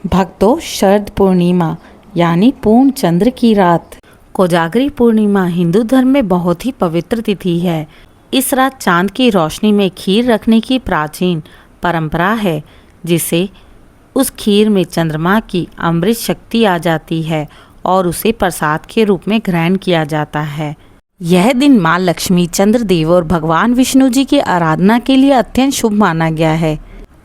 भक्तों, शरद पूर्णिमा यानी पूर्ण चंद्र की रात कोजागरी पूर्णिमा हिंदू धर्म में बहुत ही पवित्र तिथि है। इस रात चांद की रोशनी में खीर रखने की प्राचीन परंपरा है, जिसे उस खीर में चंद्रमा की अमृत शक्ति आ जाती है और उसे प्रसाद के रूप में ग्रहण किया जाता है। यह दिन माँ लक्ष्मी, चंद्रदेव और भगवान विष्णु जी की आराधना के लिए अत्यंत शुभ माना गया है।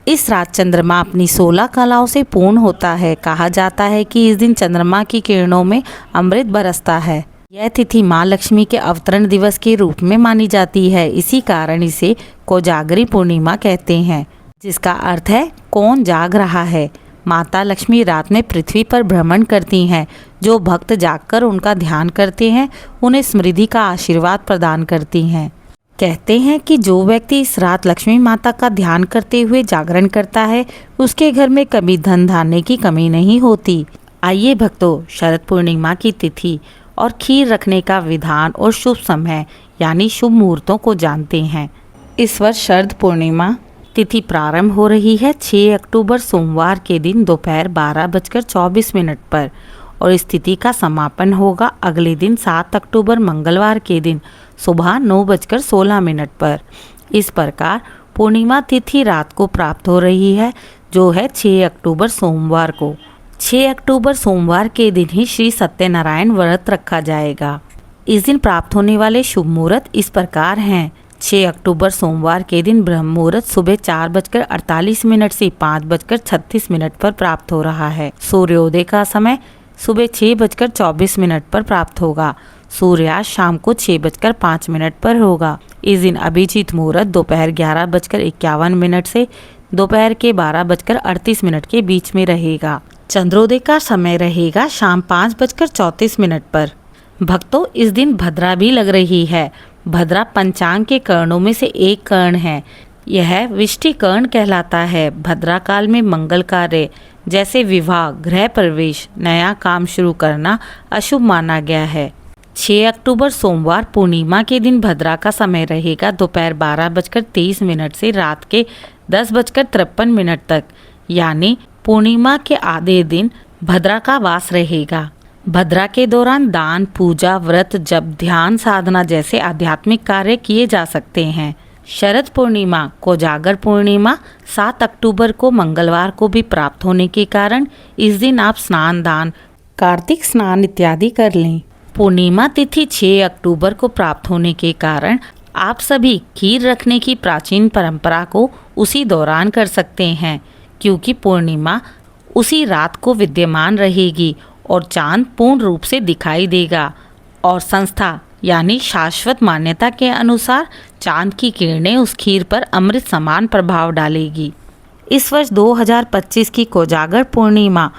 इस रात चंद्रमा अपनी 16 कलाओं से पूर्ण होता है। कहा जाता है कि इस दिन चंद्रमा की किरणों में अमृत बरसता है। यह तिथि माँ लक्ष्मी के अवतरण दिवस के रूप में मानी जाती है। इसी कारण इसे कोजागरी पूर्णिमा कहते हैं, जिसका अर्थ है कौन जाग रहा है। माता लक्ष्मी रात में पृथ्वी पर भ्रमण करती हैं। जो भक्त जागकर उनका ध्यान करते हैं, उन्हें समृद्धि का आशीर्वाद प्रदान करती हैं। कहते हैं कि जो व्यक्ति इस रात लक्ष्मी माता का ध्यान करते हुए जागरण करता है, उसके घर में कभी धन धान्य की कमी नहीं होती। आइए भक्तों, शरद पूर्णिमा की तिथि और खीर रखने का विधान और शुभ समय यानी शुभ मुहूर्तों को जानते हैं। इस वर्ष शरद पूर्णिमा तिथि प्रारंभ हो रही है 6 अक्टूबर सोमवार के दिन दोपहर 12:24 पर और इस तिथि का समापन होगा अगले दिन 7 अक्टूबर मंगलवार के दिन सुबह 9:16 पर। इस प्रकार पूर्णिमा तिथि रात को प्राप्त हो रही है, जो है 6 अक्टूबर सोमवार को। 6 अक्टूबर सोमवार के दिन ही श्री सत्यनारायण व्रत रखा जाएगा। इस दिन प्राप्त होने वाले शुभ मुहूर्त इस प्रकार हैं। 6 अक्टूबर सोमवार के दिन ब्रह्म मुहूर्त सुबह 4:48 से 5:36 पर प्राप्त हो रहा है। सूर्योदय का समय सुबह 6:24 पर प्राप्त होगा। सूर्यास्त शाम को 6:05 पर होगा। इस दिन अभिजीत मुहूर्त दोपहर 11:51 से दोपहर के 12:38 के बीच में रहेगा। चंद्रोदय का समय रहेगा शाम 5:34 पर। भक्तों, इस दिन भद्रा भी लग रही है। भद्रा पंचांग के कर्णों में से एक कर्ण है। यह विष्टि कर्ण कहलाता है। भद्रा काल में मंगल कार्य जैसे विवाह, गृह प्रवेश, नया काम शुरू करना अशुभ माना गया है। 6 अक्टूबर सोमवार पूर्णिमा के दिन भद्रा का समय रहेगा दोपहर 12:23 से रात के 10:53 तक, यानी पूर्णिमा के आधे दिन भद्रा का वास रहेगा। भद्रा के दौरान दान, पूजा, व्रत, जप, ध्यान, साधना जैसे आध्यात्मिक कार्य किए जा सकते हैं। शरद पूर्णिमा कोजागर पूर्णिमा 7 अक्टूबर को मंगलवार को भी प्राप्त होने के कारण इस दिन आप स्नान, दान, कार्तिक स्नान इत्यादि कर लें। पूर्णिमा तिथि 6 अक्टूबर को प्राप्त होने के कारण आप सभी खीर रखने की प्राचीन परंपरा को उसी दौरान कर सकते हैं, क्योंकि पूर्णिमा उसी रात को विद्यमान रहेगी और चांद पूर्ण रूप से दिखाई देगा और संस्था यानी शाश्वत मान्यता के अनुसार चांद की किरणें उस खीर पर अमृत समान प्रभाव डालेगी। इस वर्ष 2025 की कोजागर पूर्णिमा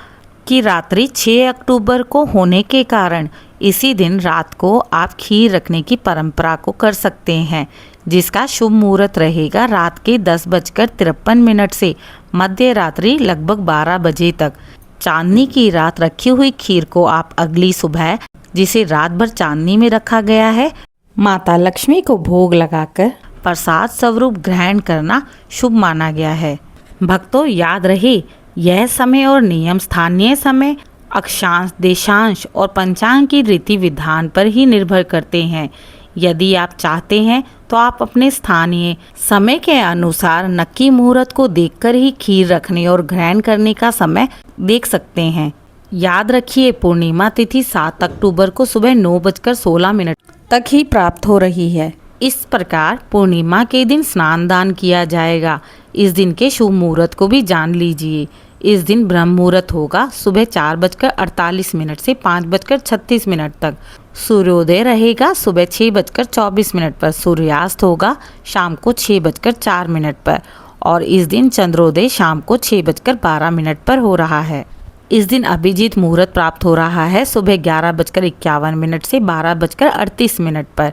की रात्रि 6 अक्टूबर को होने के कारण इसी दिन रात को आप खीर रखने की परंपरा को कर सकते हैं, जिसका शुभ मुहूर्त रहेगा रात के 10:53 से मध्य रात्रि लगभग 12 बजे तक। चांदनी की रात रखी हुई खीर को आप अगली सुबह, जिसे रात भर चांदनी में रखा गया है, माता लक्ष्मी को भोग लगाकर प्रसाद स्वरूप ग्रहण करना शुभ माना गया है। भक्तों, याद रहे, यह समय और नियम स्थानीय समय, अक्षांश, देशांश और पंचांग की रीति विधान पर ही निर्भर करते हैं। यदि आप चाहते हैं तो आप अपने स्थानीय समय के अनुसार नक्की मुहूर्त को देखकर ही खीर रखने और ग्रहण करने का समय देख सकते हैं। याद रखिए, पूर्णिमा तिथि 7 अक्टूबर को सुबह 9:16 तक ही प्राप्त हो रही है। इस प्रकार पूर्णिमा के दिन स्नान दान किया जाएगा। इस दिन के शुभ मुहूर्त को भी जान लीजिए। इस दिन ब्रह्म मुहूर्त होगा सुबह 4:48 से 5:36 तक। सूर्योदय रहेगा सुबह 6:24 पर। सूर्यास्त होगा शाम को 6:04 पर और इस दिन चंद्रोदय शाम को 6:12 पर हो रहा है। इस दिन अभिजीत मुहूर्त प्राप्त हो रहा है सुबह 11:51 से 12:38 पर।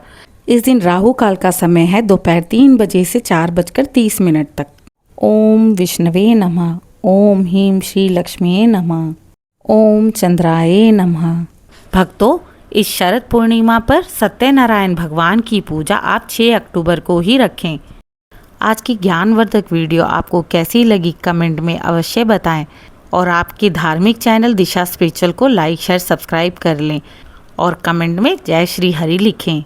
इस दिन राहु काल का समय है दोपहर 3 बजे से 4:30 तक। ओम विष्णवे नमः। ओम ह्रीं श्री लक्ष्मीये नमः। ओम चंद्राय नमः। भक्तों, इस शरद पूर्णिमा पर सत्यनारायण भगवान की पूजा आप 6 अक्टूबर को ही रखें। आज की ज्ञानवर्धक वीडियो आपको कैसी लगी कमेंट में अवश्य बताएं और आपके धार्मिक चैनल दिशा स्पिरिचुअल को लाइक शेयर सब्सक्राइब कर लें और कमेंट में जय श्री हरि लिखें।